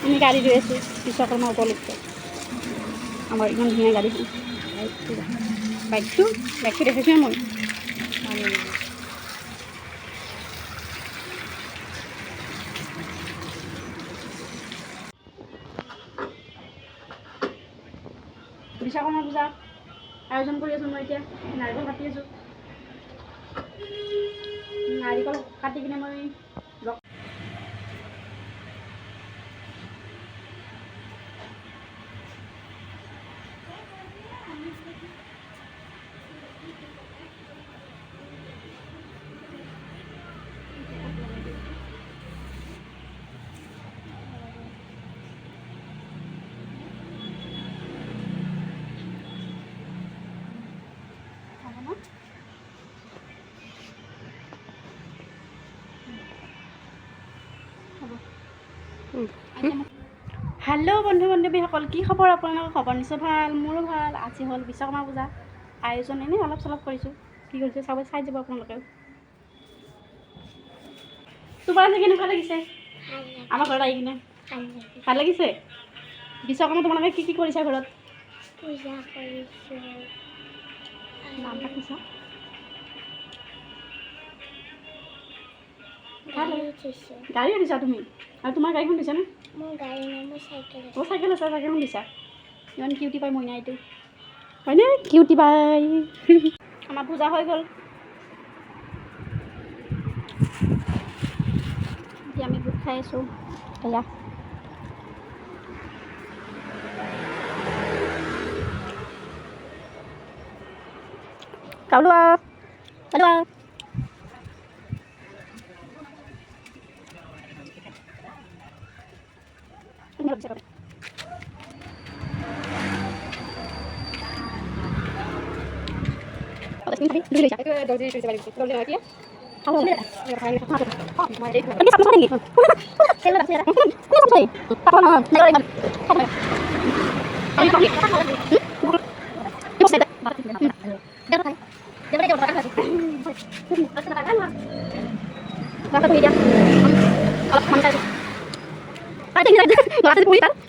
আমি গাড়ী লৈ আছোঁ বিশ্বকৰ্মা উপলক্ষে আমাৰ ইমান ধুনীয়া গাড়ীখন বাইকটো দেখিছোঁ মই বিশ্বকৰ্মা পূজা আয়োজন কৰি আছোঁ মই এতিয়া নাৰিকল কাটি আছোঁ নাৰিকল কাটি কিনে মই হেল্ল' বন্ধু বান্ধৱীসকল কি খবৰ আপোনালোকৰ খবৰ নিশ্চয় ভাল মোৰো ভাল আজি হ'ল বিশ্বকৰ্মা পূজা আয়োজন এনেই অলপ চলপ কৰিছোঁ কি কৰিছোঁ চাই যাব আপোনালোকেও তোমাৰ আজি কেনেকুৱা লাগিছে আমাৰ ঘৰত আহি কিনে ভাল লাগিছে বিশ্বকৰ্মা তোমালোকে কি কৰিছা ঘৰত পূজা কৰিছোঁ নাম ৰাখিছা গাড়ী আনিছা তুমি আৰু তোমাৰ গাড়ীখন দিছানে মোৰ গাড়ী নাই মোৰ চাইকেল অঁ চাইকেল আছে চাইকেলখন দিছা ইমান কিউটি পাই মইনা এইটো হয়নে কিউটি পাই আমাৰ পূজা হৈ গ'ল এতিয়া আমি বুট খাই আছোঁ এয়া কাউলোৱা কাউলোৱা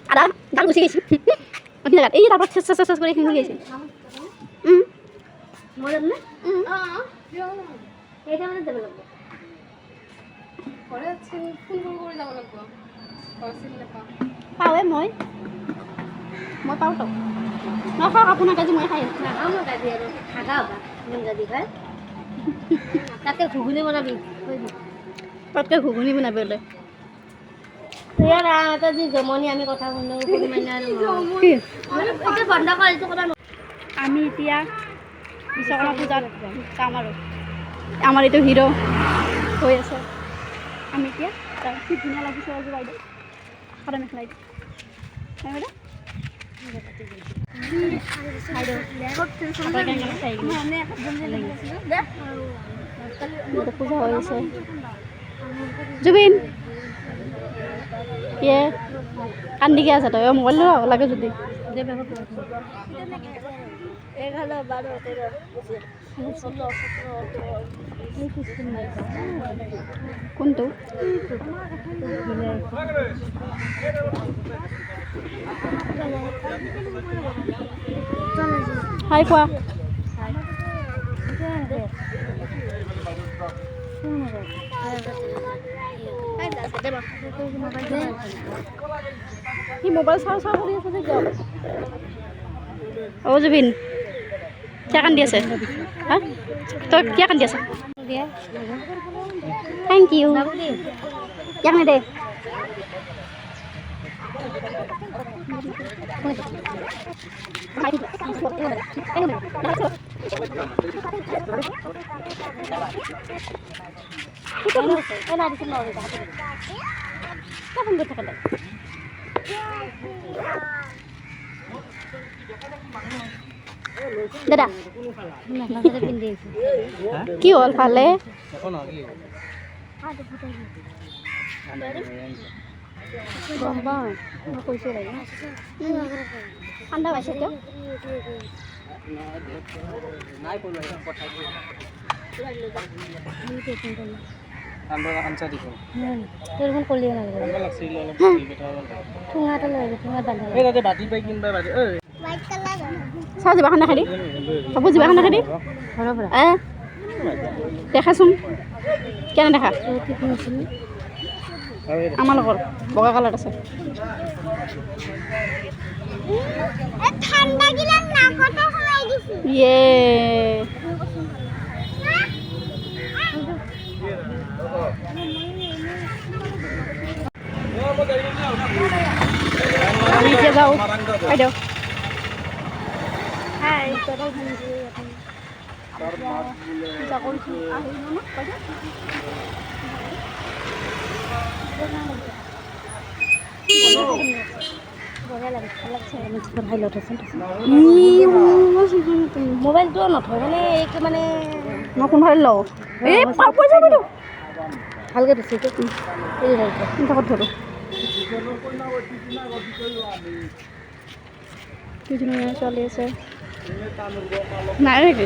ada kan gusi gusi nanti lihat iya dapat ses করে এখানে গেছে মজা না এটা মানে দেব লাগবে পরে আছে ফুল করে যাব লাগবে পছন্দ পাওয়ে মই পাও তো না খাও আপনার কাছে মই খাই না আমার কাছে আর খাগা বা গঙ্গা দি খায় তাতে ঘুগনি বানাবি তাতে ঘুগনি বানাবি বলে ইয়ারা তো যে জমনি আমি কথা বলনো পরিমাণে আর এটা বন্ধ করে দিতে কথা আমি এতিয়া বিশ্বকৰ্মা পূজাত যাম আৰু আমাৰ এইটো হিৰো হৈ আছে আমি এতিয়া কি ধুনীয়া লাগিছে আজি বাইদেউ সাদা মেখেলা পূজা হৈ আছে জুবিন ইয়ে কান্দিকে আছে তই মোবাইল লোৱা লাগে যদি কোনটো হাই কোৱা সি মোবাইল চাওঁ কৰি আছে যে কিয় অ' জুবিন কিয় কান্দি আছে হা তই কিয় কান্দি আছে থেংক ইউ কিয় দে দাদা কি হ'ল ভালে কৈছোঁ ঠাণ্ডা পাইছে কিয় আনচা দিব তোৰ দেখোন কলিয়ে নালাগে আনবা লাগছিল অলপ বেটা ঠুঙা এটা লৈ ঠুঙাত বান্ধি এই তাতে বাটি পাই কিনবা বাটি ঐ হোৱাইট কালাৰ চাওঁ জিভাখন দেখা দি হ'ব জিভাখন দেখা দি ঘৰৰ পৰা দেখাচোন কেনে দেখা আমাৰ লগৰ বগা কালাৰ আছে ঠাণ্ডা গিলাক নাকতো সোমাই দিছে ইয়ে আমি এতিয়া যাওঁ বাইদেউ হাই পূজা কৰিছোঁ আহিব ন বাইদেউ মোবাইলটো নথয় মানে এইটো মানে মই কোনফালে লওঁ এই পইচা বাইদেউ ভালকৈ দিছোঁ চিন্তা কৰি ধৰোঁ কি ধুনীয়া ছোৱালী আছে নাই নেকি